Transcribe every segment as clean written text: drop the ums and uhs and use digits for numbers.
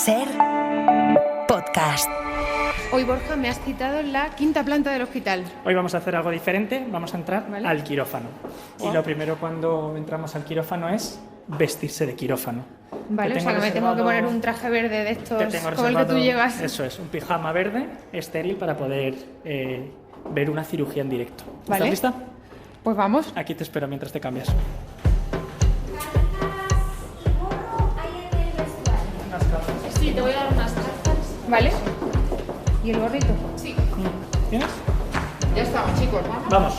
SER Podcast. Hoy, Borja, me has citado en la quinta planta del hospital. Hoy vamos a hacer algo diferente, vamos a entrar al quirófano. Wow. Y lo primero cuando entramos al quirófano es vestirse de quirófano. Vale, o sea que me tengo que poner un traje verde de estos como el que tú llevas. Eso es, un pijama verde, estéril, para poder ver una cirugía en directo. Vale. ¿Estás lista? Pues vamos. Aquí te espero mientras te cambias. Sí, te voy a dar unas cartas. ¿Vale? ¿Y el gorrito? Sí. ¿Tienes? Ya estamos, chicos, ¿vamos? Vamos.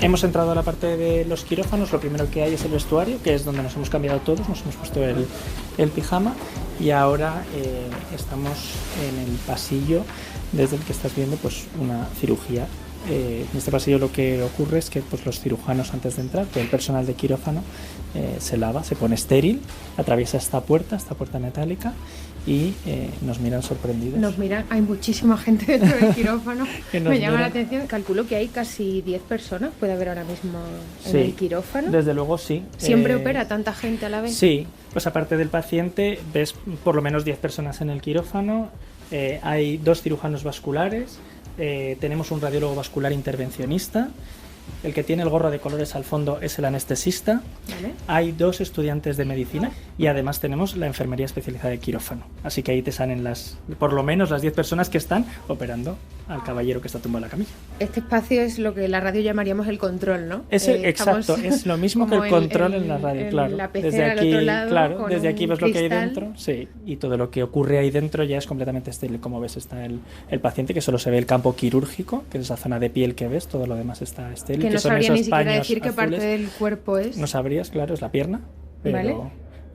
Hemos entrado a la parte de los quirófanos. Lo primero que hay es el vestuario, que es donde nos hemos cambiado todos, nos hemos puesto el pijama y ahora estamos en el pasillo desde el que estás viendo pues una cirugía. En este pasillo lo que ocurre es que pues, los cirujanos antes de entrar, todo el personal de quirófano se lava, se pone estéril, atraviesa esta puerta metálica y nos miran sorprendidos. Nos miran, hay muchísima gente dentro del quirófano. Me llama la atención, calculo que hay casi 10 personas, puede haber ahora mismo en el quirófano. Desde luego sí. ¿Siempre opera tanta gente a la vez? Sí, pues aparte del paciente ves por lo menos 10 personas en el quirófano, hay 2 cirujanos vasculares, tenemos un radiólogo vascular intervencionista, el que tiene el gorro de colores al fondo es el anestesista, ¿vale? Hay 2 estudiantes de medicina y además tenemos la enfermería especializada de quirófano. Así que ahí te salen por lo menos las 10 personas que están operando al caballero que está tumbado en la camilla. Este espacio es lo que en la radio llamaríamos el control, ¿no? Exacto, es lo mismo que el control en la radio, claro. La pecera desde aquí, al otro lado, claro, desde aquí ves cristal. Lo que hay dentro, sí, y todo lo que ocurre ahí dentro ya es completamente estéril. Como ves está el paciente, que solo se ve el campo quirúrgico, que es esa zona de piel que ves, todo lo demás está estéril. Que no sabría ni siquiera decir qué parte del cuerpo es. No sabrías, claro, es la pierna, pero ¿vale?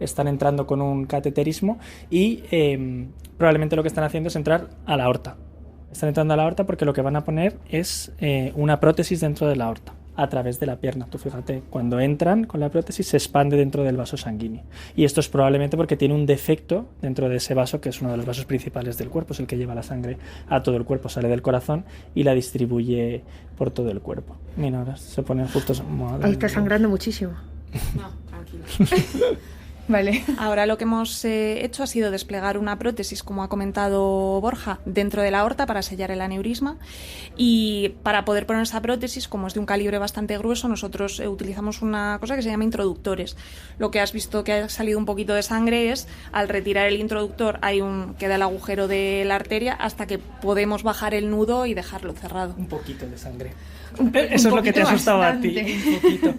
Están entrando con un cateterismo y probablemente lo que están haciendo es entrar a la aorta. Están entrando a la aorta porque lo que van a poner es una prótesis dentro de la aorta, a través de la pierna. Tú fíjate, cuando entran con la prótesis se expande dentro del vaso sanguíneo. Y esto es probablemente porque tiene un defecto dentro de ese vaso, que es uno de los vasos principales del cuerpo, es el que lleva la sangre a todo el cuerpo, sale del corazón y la distribuye por todo el cuerpo. Mira, ahora se ponen justo... Ahí está sangrando muchísimo. No, tranquilo. Vale. Ahora lo que hemos hecho ha sido desplegar una prótesis, como ha comentado Borja, dentro de la aorta para sellar el aneurisma, y para poder poner esa prótesis, como es de un calibre bastante grueso, nosotros utilizamos una cosa que se llama introductores. Lo que has visto que ha salido un poquito de sangre es, al retirar el introductor queda el agujero de la arteria hasta que podemos bajar el nudo y dejarlo cerrado. Un poquito de sangre. Eso es lo que te ha asustado a ti. Un poquito.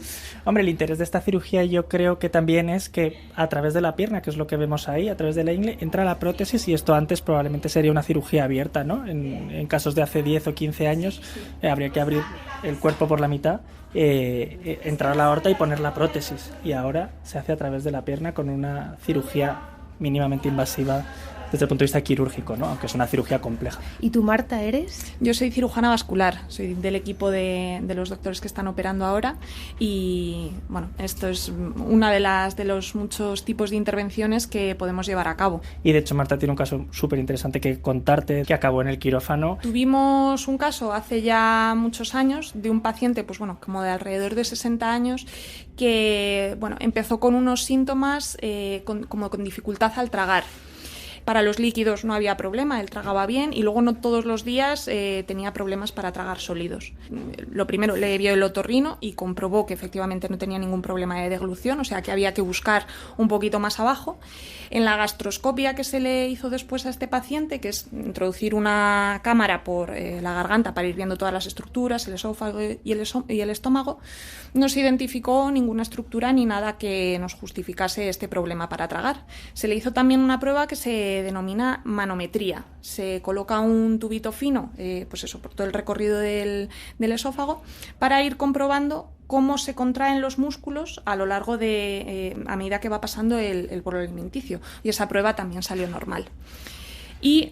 Hombre, el interés de esta cirugía yo creo que también es que a través de la pierna, que es lo que vemos ahí, a través de la ingle, entra la prótesis, y esto antes probablemente sería una cirugía abierta, ¿no? En casos de hace 10 o 15 años habría que abrir el cuerpo por la mitad, entrar a la aorta y poner la prótesis. Y ahora se hace a través de la pierna con una cirugía mínimamente invasiva desde el punto de vista quirúrgico, ¿no? Aunque es una cirugía compleja. ¿Y tú, Marta, eres? Yo soy cirujana vascular, soy del equipo de los doctores que están operando ahora, y bueno, esto es una de los muchos tipos de intervenciones que podemos llevar a cabo. Y de hecho Marta tiene un caso súper interesante que contarte, que acabó en el quirófano. Tuvimos un caso hace ya muchos años de un paciente, pues bueno, como de alrededor de 60 años, que bueno, empezó con unos síntomas como con dificultad al tragar. Para los líquidos no había problema, él tragaba bien, y luego no todos los días tenía problemas para tragar sólidos. Lo primero, le vio el otorrino y comprobó que efectivamente no tenía ningún problema de deglución, o sea que había que buscar un poquito más abajo. En la gastroscopia que se le hizo después a este paciente, que es introducir una cámara por la garganta para ir viendo todas las estructuras, el esófago y el estómago, no se identificó ninguna estructura ni nada que nos justificase este problema para tragar. Se le hizo también una prueba que se denomina manometría. Se coloca un tubito fino, pues eso, por todo el recorrido del esófago, para ir comprobando cómo se contraen los músculos a lo largo a medida que va pasando el bolo alimenticio, y esa prueba también salió normal. Y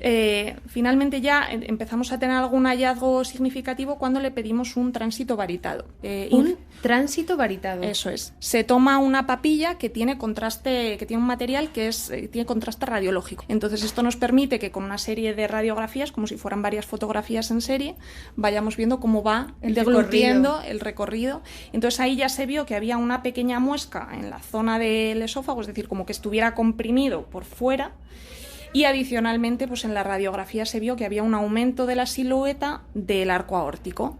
finalmente ya empezamos a tener algún hallazgo significativo cuando le pedimos un tránsito varitado. ¿Un tránsito varitado? Eso es. Se toma una papilla que tiene contraste, que tiene un material que tiene contraste radiológico. Entonces esto nos permite que con una serie de radiografías, como si fueran varias fotografías en serie, vayamos viendo cómo va deglutiendo el recorrido. Entonces ahí ya se vio que había una pequeña muesca en la zona del esófago, es decir, como que estuviera comprimido por fuera. Y adicionalmente, pues en la radiografía se vio que había un aumento de la silueta del arco aórtico.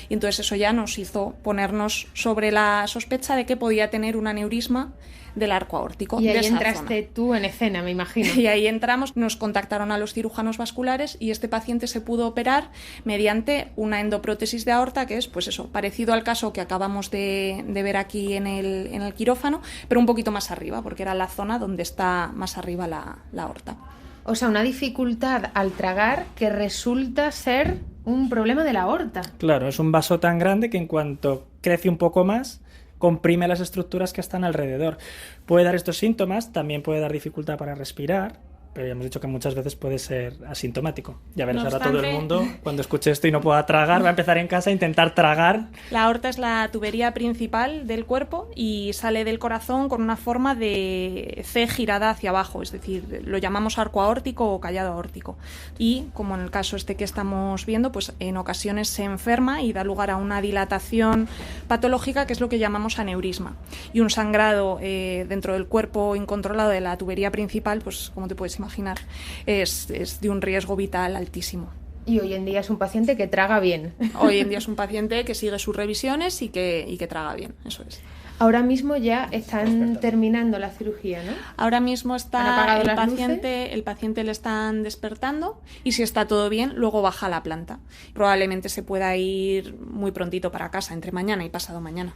Y entonces eso ya nos hizo ponernos sobre la sospecha de que podía tener un aneurisma del arco aórtico. Y ahí entraste tú en escena, me imagino. Y ahí entramos, nos contactaron a los cirujanos vasculares y este paciente se pudo operar mediante una endoprótesis de aorta, que es, pues eso, parecido al caso que acabamos de ver aquí en el quirófano, pero un poquito más arriba, porque era la zona donde está más arriba la aorta. O sea, una dificultad al tragar que resulta ser un problema de la aorta. Claro, es un vaso tan grande que en cuanto crece un poco más, comprime las estructuras que están alrededor. Puede dar estos síntomas, también puede dar dificultad para respirar, pero ya hemos dicho que muchas veces puede ser asintomático. Ya verás, ahora todo el mundo, cuando escuche esto y no pueda tragar, va a empezar en casa a intentar tragar. La aorta es la tubería principal del cuerpo y sale del corazón con una forma de C girada hacia abajo, es decir, lo llamamos arco aórtico o callado aórtico. Y, como en el caso este que estamos viendo, pues en ocasiones se enferma y da lugar a una dilatación patológica, que es lo que llamamos aneurisma. Y un sangrado dentro del cuerpo incontrolado de la tubería principal, pues como te puedes imaginar, es de un riesgo vital altísimo. Y hoy en día es un paciente que traga bien. Hoy en día es un paciente que sigue sus revisiones y que traga bien, eso es. Ahora mismo ya están terminando la cirugía, ¿no? Ahora mismo está el paciente le están despertando y si está todo bien, luego baja a la planta. Probablemente se pueda ir muy prontito para casa, entre mañana y pasado mañana.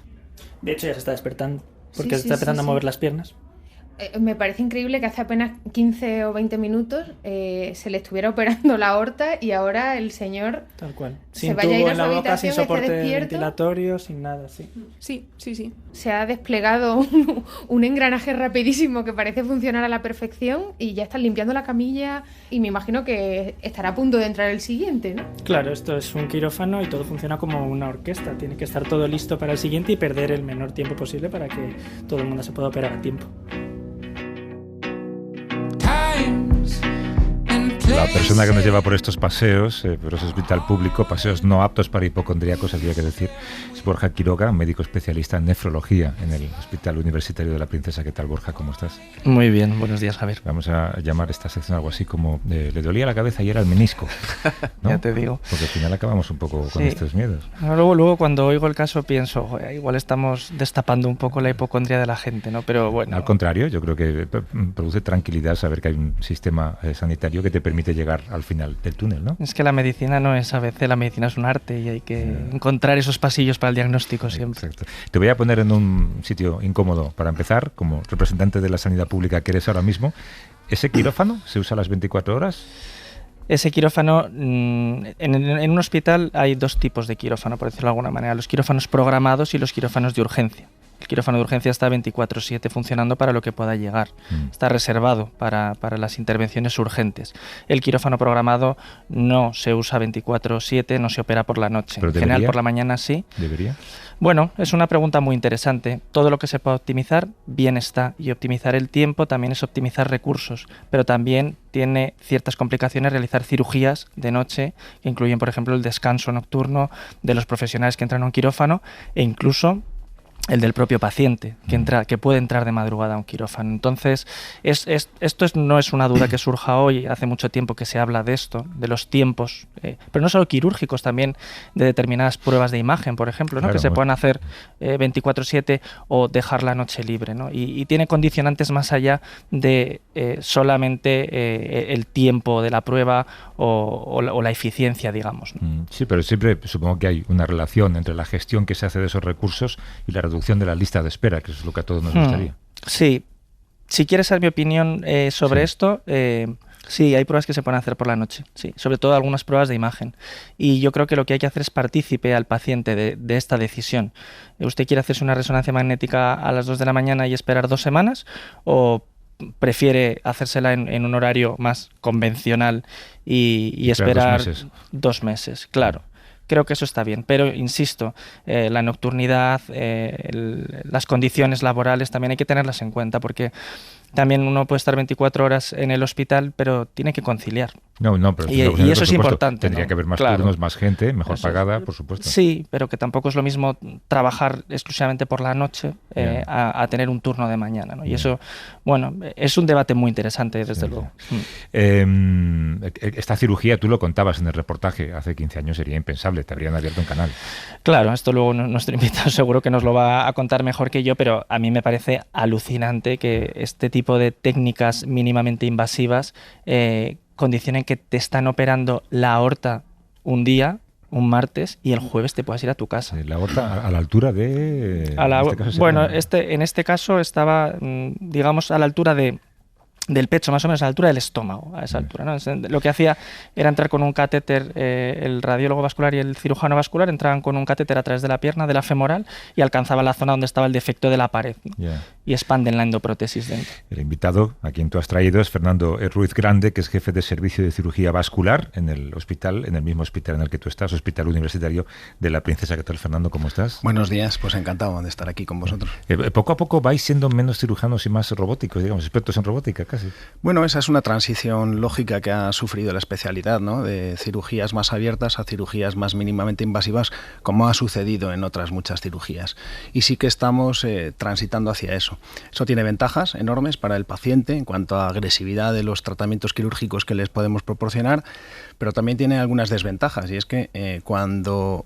De hecho ya se está despertando, porque se está empezando a mover las piernas. Me parece increíble que hace apenas 15 o 20 minutos se le estuviera operando la aorta y ahora el señor tal cual. Se vaya a ir a su habitación, sin soporte ventilatorio, sin nada, sí. Sí. Se ha desplegado un engranaje rapidísimo que parece funcionar a la perfección y ya están limpiando la camilla y me imagino que estará a punto de entrar el siguiente, ¿no? Claro, esto es un quirófano y todo funciona como una orquesta. Tiene que estar todo listo para el siguiente y perder el menor tiempo posible para que todo el mundo se pueda operar a tiempo. La persona que nos lleva por estos paseos, por ese hospital público, paseos no aptos para hipocondríacos, habría que decir, es Borja Quiroga, médico especialista en nefrología en el Hospital Universitario de la Princesa. ¿Qué tal, Borja? ¿Cómo estás? Muy bien, buenos días, Javier. Vamos a llamar esta sección algo así como le dolía la cabeza y era el menisco, ¿no? Ya te digo. Porque al final acabamos un poco con estos miedos. Luego cuando oigo el caso pienso, igual estamos destapando un poco la hipocondría de la gente, ¿no? Pero bueno. Al contrario, yo creo que produce tranquilidad saber que hay un sistema sanitario que te permite llegar al final del túnel, ¿no? Es que la medicina no es a veces, la medicina es un arte y hay que encontrar esos pasillos para el diagnóstico siempre. Exacto. Te voy a poner en un sitio incómodo para empezar, como representante de la sanidad pública que eres ahora mismo. ¿Ese quirófano se usa a las 24 horas? Ese quirófano, en un hospital hay dos tipos de quirófano, por decirlo de alguna manera, los quirófanos programados y los quirófanos de urgencia. El quirófano de urgencia está 24/7 funcionando para lo que pueda llegar. Está reservado para las intervenciones urgentes. El quirófano programado no se usa 24/7, no se opera por la noche. ¿Pero en general por la mañana sí. ¿Debería? Bueno, es una pregunta muy interesante. Todo lo que se pueda optimizar, bien está. Y optimizar el tiempo también es optimizar recursos. Pero también tiene ciertas complicaciones realizar cirugías de noche, que incluyen, por ejemplo, el descanso nocturno de los profesionales que entran a un quirófano e incluso el del propio paciente, que puede entrar de madrugada a un quirófano. Entonces, esto no es una duda que surja hoy, hace mucho tiempo que se habla de esto, de los tiempos, pero no solo quirúrgicos, también de determinadas pruebas de imagen, por ejemplo, ¿no? Claro, que se puedan hacer 24/7 o dejar la noche libre, ¿no? Y tiene condicionantes más allá de solamente el tiempo de la prueba o la eficiencia, digamos, ¿no? Sí, pero siempre supongo que hay una relación entre la gestión que se hace de esos recursos y la reducción de la lista de espera, que eso es lo que a todos nos gustaría. Sí. Si quieres saber mi opinión sobre esto, sí, hay pruebas que se pueden hacer por la noche, sí, sobre todo algunas pruebas de imagen. Y yo creo que lo que hay que hacer es partícipe al paciente de esta decisión. ¿Usted quiere hacerse una resonancia magnética a las 2 de la mañana y esperar 2 semanas? ¿O prefiere hacérsela en un horario más convencional y esperar 2 meses, claro. Creo que eso está bien, pero insisto, la nocturnidad, las condiciones laborales también hay que tenerlas en cuenta, porque también uno puede estar 24 horas en el hospital, pero tiene que conciliar. Pero y eso es importante. Tendría ¿no? que haber más turnos, más gente, mejor pagada, por supuesto. Sí, pero que tampoco es lo mismo trabajar exclusivamente por la noche a tener un turno de mañana, ¿no? Y eso, bueno, es un debate muy interesante, desde luego. Esta cirugía, tú lo contabas en el reportaje, hace 15 años sería impensable, te habrían abierto un canal. Claro, esto luego nuestro invitado seguro que nos lo va a contar mejor que yo, pero a mí me parece alucinante que este tipo de técnicas mínimamente invasivas condicionen que te están operando la aorta un día, un martes, y el jueves te puedas ir a tu casa. La aorta a la altura de... en este caso estaba, digamos, a la altura del pecho, más o menos a la altura del estómago, a esa altura, ¿no? Lo que hacía era entrar con un catéter, el radiólogo vascular y el cirujano vascular entraban con un catéter a través de la pierna, de la femoral, y alcanzaban la zona donde estaba el defecto de la pared, ¿no? Y expanden la endoprótesis dentro. El invitado a quien tú has traído es Fernando Ruiz Grande, que es jefe de servicio de cirugía vascular en el mismo hospital en el que tú estás, Hospital Universitario de la Princesa. ¿Qué tal, Fernando? ¿Cómo estás? Buenos días, pues encantado de estar aquí con vosotros. Poco a poco vais siendo menos cirujanos y más robóticos, digamos, expertos en robótica casi. Bueno, esa es una transición lógica que ha sufrido la especialidad, ¿no? De cirugías más abiertas a cirugías más mínimamente invasivas, como ha sucedido en otras muchas cirugías. Y sí que estamos transitando hacia eso. Eso tiene ventajas enormes para el paciente en cuanto a agresividad de los tratamientos quirúrgicos que les podemos proporcionar, pero también tiene algunas desventajas, y es que cuando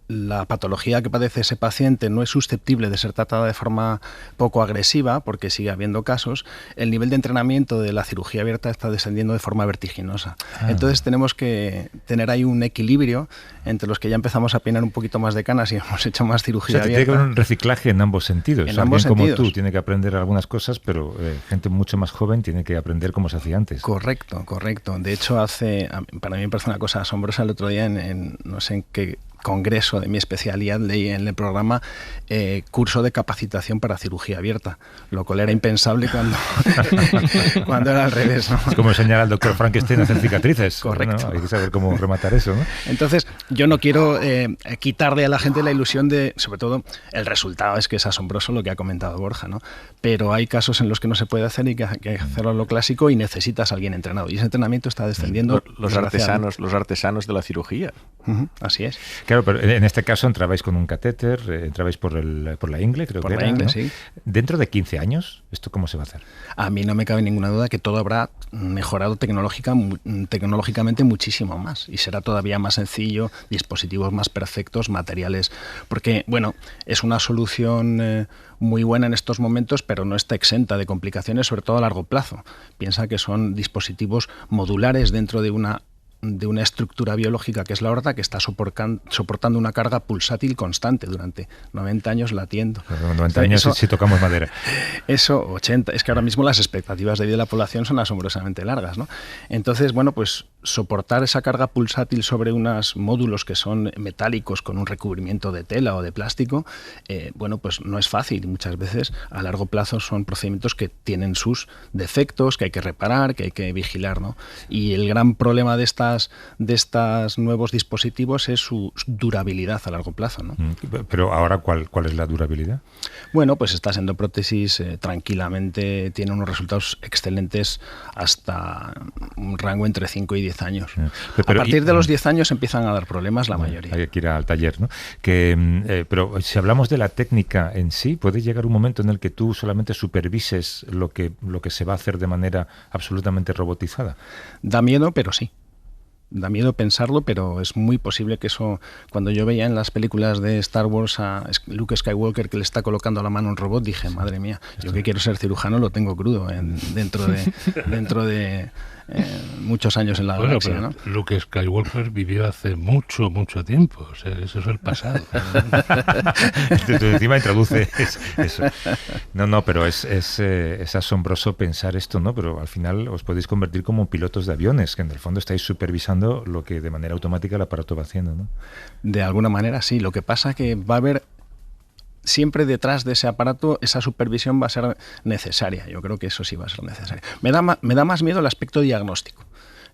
la patología que padece ese paciente no es susceptible de ser tratada de forma poco agresiva, porque sigue habiendo casos, el nivel de entrenamiento de la cirugía abierta está descendiendo de forma vertiginosa. Entonces tenemos que tener ahí un equilibrio entre los que ya empezamos a peinar un poquito más de canas y hemos hecho más cirugía abierta. Tiene que haber un reciclaje en ambos sentidos. En ambos sentidos. Como tú tiene que aprender algunas cosas, pero gente mucho más joven tiene que aprender cómo se hacía antes. Correcto. De hecho, para mí me parece una cosa asombrosa. El otro día no sé en qué congreso de mi especialidad leí en el programa curso de capacitación para cirugía abierta, lo cual era impensable cuando era al revés, ¿no? Es como enseñar al doctor Frankenstein a hacer cicatrices. Correcto. ¿No? Hay que saber cómo rematar eso, ¿no? Entonces, yo no quiero quitarle a la gente la ilusión de, sobre todo, el resultado es que es asombroso lo que ha comentado Borja, ¿no? Pero hay casos en los que no se puede hacer y que hay que hacerlo a lo clásico y necesitas a alguien entrenado. Y ese entrenamiento está descendiendo. Los artesanos de la cirugía. Así es. Claro, pero en este caso entrabais con un catéter, entrabais por la ingle, creo que era. Por la ingle, ¿no? Sí. Dentro de 15 años, ¿esto cómo se va a hacer? A mí no me cabe ninguna duda que todo habrá mejorado tecnológicamente muchísimo más y será todavía más sencillo, dispositivos más perfectos, materiales, porque, bueno, es una solución muy buena en estos momentos, pero no está exenta de complicaciones, sobre todo a largo plazo. Piensa que son dispositivos modulares dentro de una estructura biológica que es la aorta, que está soportando una carga pulsátil constante durante 90 años latiendo. 90 años si tocamos madera. Eso, 80. Es que ahora mismo las expectativas de vida de la población son asombrosamente largas, ¿no? Entonces, bueno, pues soportar esa carga pulsátil sobre unos módulos que son metálicos con un recubrimiento de tela o de plástico, bueno, pues no es fácil. Muchas veces a largo plazo son procedimientos que tienen sus defectos, que hay que reparar, que hay que vigilar, ¿no? Y el gran problema de estos nuevos dispositivos es su durabilidad a largo plazo, ¿no? Pero ahora, ¿cuál es la durabilidad? Bueno, pues estas endoprótesis tranquilamente tienen unos resultados excelentes hasta un rango entre 5 y 10 años. A partir de los 10 años empiezan a dar problemas la mayoría. Hay que ir al taller, ¿no? Pero si hablamos de la técnica en sí, ¿puede llegar un momento en el que tú solamente supervises lo que se va a hacer de manera absolutamente robotizada? Da miedo, pero sí. Da miedo pensarlo, pero es muy posible que eso... Cuando yo veía en las películas de Star Wars a Luke Skywalker que le está colocando la mano a un robot, dije, madre mía, yo que quiero ser cirujano lo tengo crudo dentro de muchos años en la galaxia, ¿no? Luke Skywalker vivió hace mucho tiempo, o sea, eso es el pasado. Encima introduce eso. No, pero es asombroso pensar esto, ¿no? Pero al final os podéis convertir como pilotos de aviones, que en el fondo estáis supervisando lo que de manera automática el aparato va haciendo, ¿no? De alguna manera sí, lo que pasa que va a haber siempre detrás de ese aparato esa supervisión va a ser necesaria. Yo creo que eso sí va a ser necesario. Me da más miedo el aspecto diagnóstico.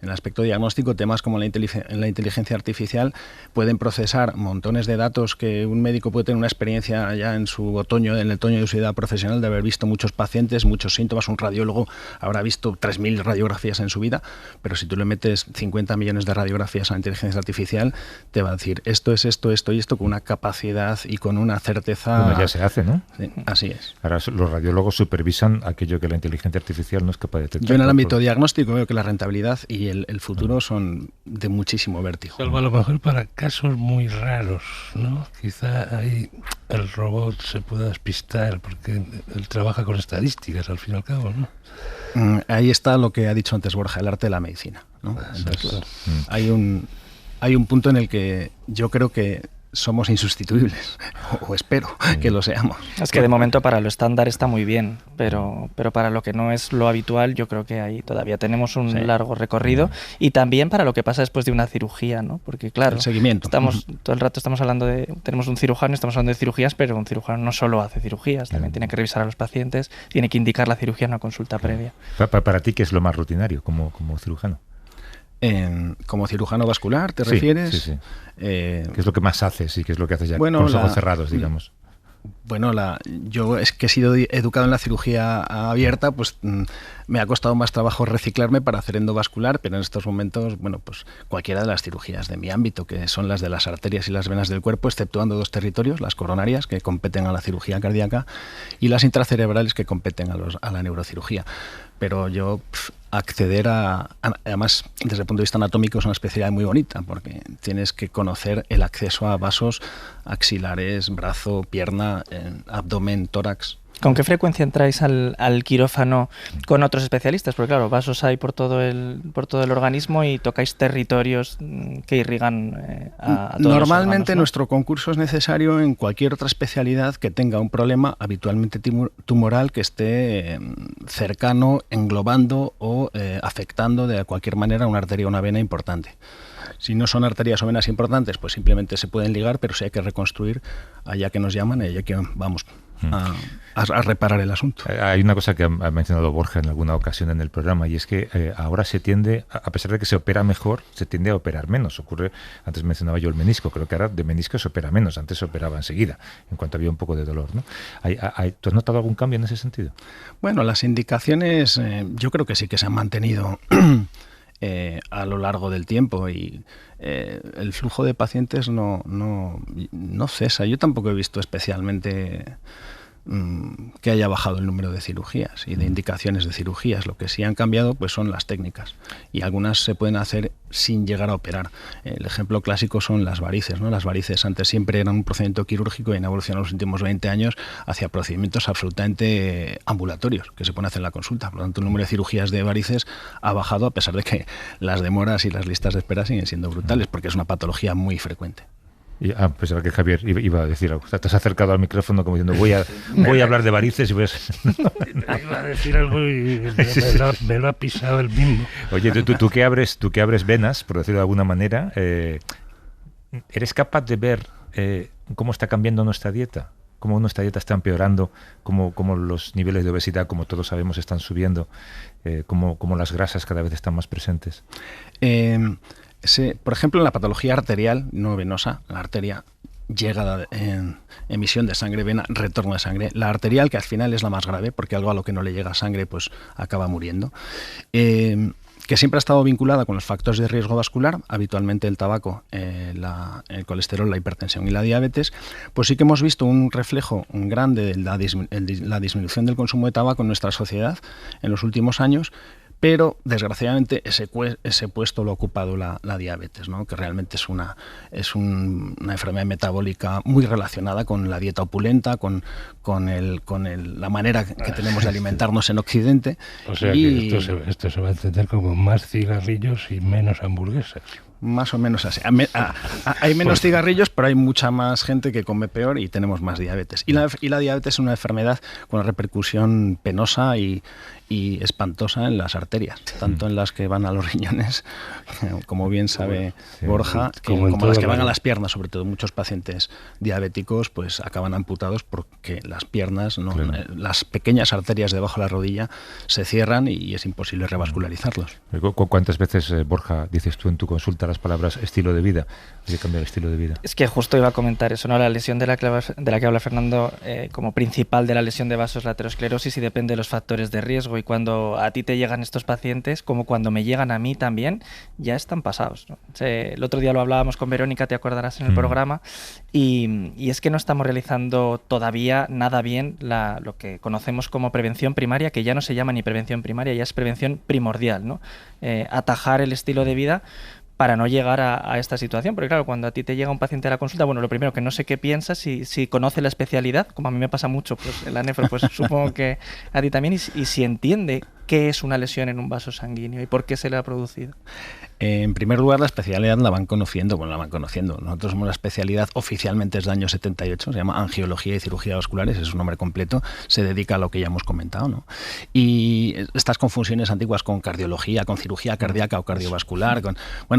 En el aspecto diagnóstico, temas como la inteligencia artificial pueden procesar montones de datos que un médico puede tener una experiencia ya en el otoño de su vida profesional, de haber visto muchos pacientes, muchos síntomas. Un radiólogo habrá visto 3.000 radiografías en su vida, pero si tú le metes 50 millones de radiografías a la inteligencia artificial, te va a decir esto es esto, esto y esto, con una capacidad y con una certeza... Bueno, ya se hace, ¿no? Sí, así es. Ahora los radiólogos supervisan aquello que la inteligencia artificial no es capaz de detectar. Yo en el ámbito diagnóstico veo que la rentabilidad y el futuro son de muchísimo vértigo. Salvo a lo mejor para casos muy raros, ¿no? Quizá ahí el robot se pueda despistar porque él trabaja con estadísticas al fin y al cabo, ¿no? Ahí está lo que ha dicho antes Borja, el arte de la medicina, ¿no? Entonces, hay un punto en el que yo creo que somos insustituibles, o espero que lo seamos. Es que de momento para lo estándar está muy bien, pero para lo que no es lo habitual, yo creo que ahí todavía tenemos un largo recorrido, y también para lo que pasa después de una cirugía, ¿no? Porque claro, el seguimiento. Todo el rato estamos hablando tenemos un cirujano, estamos hablando de cirugías, pero un cirujano no solo hace cirugías, también tiene que revisar a los pacientes, tiene que indicar la cirugía en una consulta previa. Para ti, ¿qué es lo más rutinario como cirujano? Como cirujano vascular, ¿te refieres? Sí. ¿Qué es lo que más haces y qué es lo que haces ya con los ojos cerrados, digamos? Bueno, yo es que he sido educado en la cirugía abierta, pues me ha costado más trabajo reciclarme para hacer endovascular, pero en estos momentos, bueno, pues cualquiera de las cirugías de mi ámbito, que son las de las arterias y las venas del cuerpo, exceptuando dos territorios, las coronarias, que competen a la cirugía cardíaca, y las intracerebrales, que competen a la neurocirugía. Pero yo acceder además, desde el punto de vista anatómico, es una especialidad muy bonita, porque tienes que conocer el acceso a vasos axilares, brazo, pierna, abdomen, tórax. ¿Con qué frecuencia entráis al quirófano con otros especialistas? Porque claro, vasos hay por todo el organismo y tocáis territorios que irrigan a todos Normalmente los órganos, ¿no? Nuestro concurso es necesario en cualquier otra especialidad que tenga un problema habitualmente tumoral que esté cercano, englobando o afectando de cualquier manera una arteria o una vena importante. Si no son arterias o venas importantes, pues simplemente se pueden ligar, pero si hay que reconstruir, allá que nos llaman y allá que vamos a reparar el asunto. Hay una cosa que ha mencionado Borja en alguna ocasión en el programa, y es que ahora se tiende, a pesar de que se opera mejor, se tiende a operar menos. Antes mencionaba yo el menisco, creo que ahora de menisco se opera menos, antes se operaba enseguida, en cuanto había un poco de dolor, ¿no? ¿Tú has notado algún cambio en ese sentido? Bueno, las indicaciones yo creo que sí que se han mantenido a lo largo del tiempo, y el flujo de pacientes no cesa. Yo tampoco he visto especialmente que haya bajado el número de cirugías y de indicaciones de cirugías. Lo que sí han cambiado pues son las técnicas, y algunas se pueden hacer sin llegar a operar. El ejemplo clásico son las varices, ¿no? Las varices antes siempre eran un procedimiento quirúrgico y han evolucionado en los últimos 20 años hacia procedimientos absolutamente ambulatorios que se pueden hacer en la consulta. Por lo tanto, el número de cirugías de varices ha bajado, a pesar de que las demoras y las listas de espera siguen siendo brutales, porque es una patología muy frecuente. Pensaba que Javier iba a decir algo. Te has acercado al micrófono como diciendo voy a hablar de varices y voy a... Iba a decir algo y me lo ha pisado el mismo. Oye, tú que abres venas, por decirlo de alguna manera, ¿eres capaz de ver cómo está cambiando nuestra dieta? Cómo nuestra dieta está empeorando, cómo los niveles de obesidad, como todos sabemos, están subiendo, cómo las grasas cada vez están más presentes. Por ejemplo, en la patología arterial no venosa, la arteria llega en emisión de sangre, vena, retorno de sangre. La arterial, que al final es la más grave, porque algo a lo que no le llega sangre pues acaba muriendo, que siempre ha estado vinculada con los factores de riesgo vascular, habitualmente el tabaco, el colesterol, la hipertensión y la diabetes. Pues sí que hemos visto un reflejo grande de la disminución del consumo de tabaco en nuestra sociedad en los últimos años, pero desgraciadamente ese puesto lo ha ocupado la diabetes, ¿no? Que realmente es una enfermedad metabólica muy relacionada con la dieta opulenta, con la manera que tenemos de alimentarnos en Occidente. O sea que esto se va a entender como más cigarrillos y menos hamburguesas. Más o menos así. Hay menos cigarrillos, pero hay mucha más gente que come peor y tenemos más diabetes. Y la diabetes es una enfermedad con una repercusión penosa y espantosa en las arterias, tanto en las que van a los riñones, como bien sabe Borja, como las que van a las piernas, sobre todo. Muchos pacientes diabéticos pues acaban amputados porque las piernas, las pequeñas arterias debajo de la rodilla se cierran y es imposible revascularizarlos. ¿Cuántas veces, Borja, dices tú en tu consulta las palabras estilo de vida? Hay que cambiar el estilo de vida. Es que justo iba a comentar eso, ¿no? La lesión de la que habla Fernando como principal de la lesión de vasos, la aterosclerosis, y depende de los factores de riesgo. Y cuando a ti te llegan estos pacientes, como cuando me llegan a mí también, ya están pasados, ¿no? El otro día lo hablábamos con Verónica, te acordarás, en el programa, y es que no estamos realizando todavía nada bien lo que conocemos como prevención primaria, que ya no se llama ni prevención primaria, ya es prevención primordial, ¿no? Atajar el estilo de vida para no llegar a esta situación, porque claro, cuando a ti te llega un paciente a la consulta, bueno, lo primero que no sé qué piensa, si conoce la especialidad, como a mí me pasa mucho, pues en la nefro, pues supongo que a ti también, y si entiende qué es una lesión en un vaso sanguíneo y por qué se le ha producido. En primer lugar, la especialidad la van conociendo. Nosotros somos la especialidad oficialmente desde el año 78, se llama Angiología y Cirugía Vasculares, es un nombre completo, se dedica a lo que ya hemos comentado, ¿no? Y estas confusiones antiguas con cardiología, con cirugía cardíaca o cardiovascular,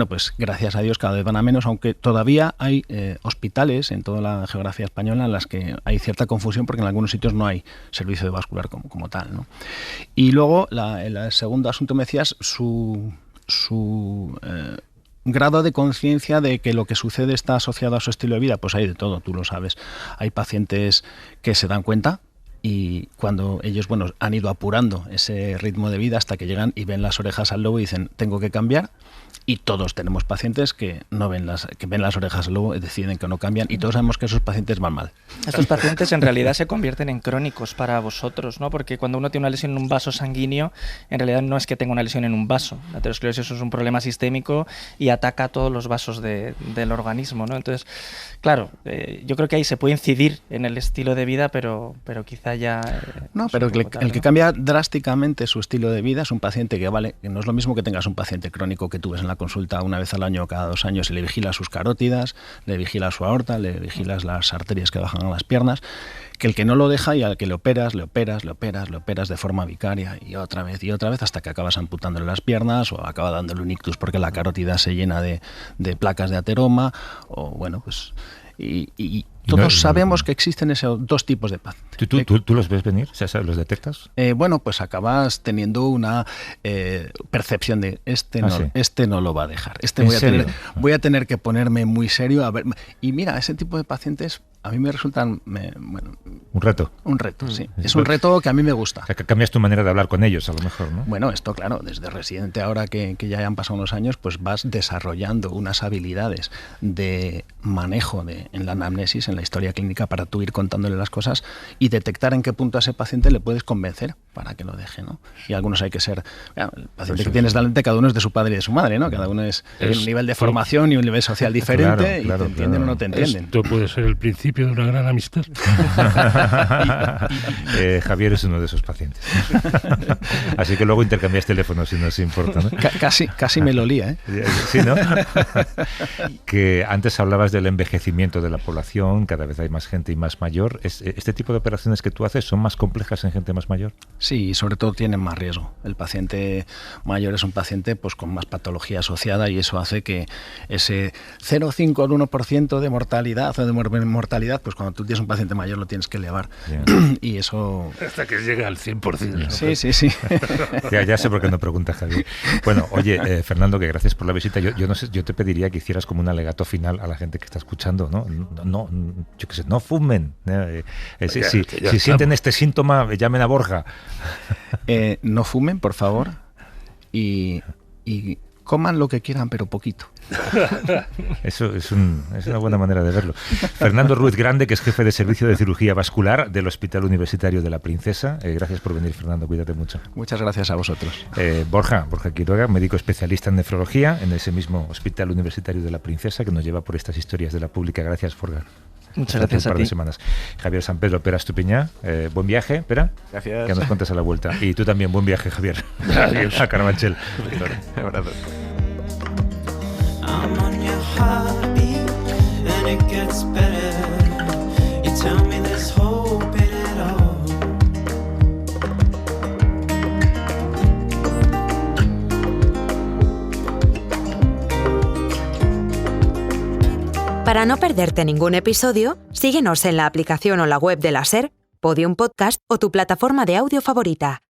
pues gracias a Dios cada vez van a menos, aunque todavía hay hospitales en toda la geografía española en las que hay cierta confusión porque en algunos sitios no hay servicio de vascular como tal, ¿no? Y luego, el segundo asunto, me decías, su grado de conciencia de que lo que sucede está asociado a su estilo de vida. Pues hay de todo, tú lo sabes. Hay pacientes que se dan cuenta y cuando ellos han ido apurando ese ritmo de vida hasta que llegan y ven las orejas al lobo y dicen tengo que cambiar, y todos tenemos pacientes que ven las orejas al lobo y deciden que no cambian, y todos sabemos que esos pacientes van mal. Estos pacientes en realidad se convierten en crónicos para vosotros, ¿no? Porque cuando uno tiene una lesión en un vaso sanguíneo, en realidad no es que tenga una lesión en un vaso. La aterosclerosis es un problema sistémico y ataca a todos los vasos del organismo, ¿no? Entonces, claro, yo creo que ahí se puede incidir en el estilo de vida, pero quizá ya... pero el que cambia drásticamente su estilo de vida es un paciente que no es lo mismo que tengas un paciente crónico que tú ves en la consulta una vez al año o cada 2 años y le vigilas sus carótidas, le vigilas su aorta, le vigilas las arterias que bajan a las piernas, que el que no lo deja y al que le operas de forma vicaria y otra vez hasta que acabas amputándole las piernas o acaba dándole un ictus porque la carótida se llena de placas de ateroma y todos sabemos que existen esos dos tipos de pacientes. ¿Tú los ves venir? ¿Los detectas? Pues acabas teniendo una percepción de este no lo va a dejar. Voy a tener que ponerme muy serio. A ver. Y mira, ese tipo de pacientes a mí me resultan... un reto. Un reto, sí. Es un reto que a mí me gusta. O sea, que cambias tu manera de hablar con ellos, a lo mejor, ¿no? Bueno, esto, claro, desde residente ahora que ya han pasado unos años, pues vas desarrollando unas habilidades de manejo en la anamnesis, en la historia clínica, para tú ir contándole las cosas y detectar en qué punto a ese paciente le puedes convencer para que lo deje, ¿no? Y algunos hay que ser... el paciente que tienes delante, cada uno es de su padre y de su madre, ¿no? Cada uno tiene un nivel de formación y un nivel social diferente, y te entienden o no te entienden. Esto puede ser el principio de una gran amistad. Javier es uno de esos pacientes. Así que luego intercambias teléfonos si no os importa, ¿no? Casi me lo lía, ¿eh? Sí, ¿no? Que antes hablabas del envejecimiento de la población, cada vez hay más gente y más mayor. ¿Este tipo de operaciones que tú haces son más complejas en gente más mayor? Sí, y sobre todo tienen más riesgo. El paciente mayor es un paciente pues con más patología asociada y eso hace que ese 0,5 al 1% de mortalidad o de mortalidad, pues cuando tú tienes un paciente mayor lo tienes que elevar. Y eso... Hasta que llegue al 100%. Sí. Ya sé por qué no pregunta Javier. Bueno, oye, Fernando, que gracias por la visita. Yo no sé, yo te pediría que hicieras como un alegato final a la gente que está escuchando, ¿no? Yo qué sé, no fumen. Si sienten este síntoma, llamen a Borja. No fumen, por favor, y coman lo que quieran, pero poquito. Eso es una buena manera de verlo. Fernando Ruiz Grande, que es jefe de servicio de cirugía vascular del Hospital Universitario de la Princesa. Gracias por venir, Fernando, cuídate mucho. Muchas gracias a vosotros. Borja Quiroga, médico especialista en nefrología en ese mismo Hospital Universitario de la Princesa, que nos lleva por estas historias de la pública. Gracias, Forga. Muchas gracias a ti. Semanas. Javier San Pedro, Pera Estupiñá, buen viaje, Pera. Gracias. Que nos cuentes a la vuelta. Y tú también, buen viaje, Javier. Adiós. A Carabanchel. Un abrazo. tell me there's hope in it all. Para no perderte ningún episodio, síguenos en la aplicación o la web de la SER, Podium Podcast o tu plataforma de audio favorita.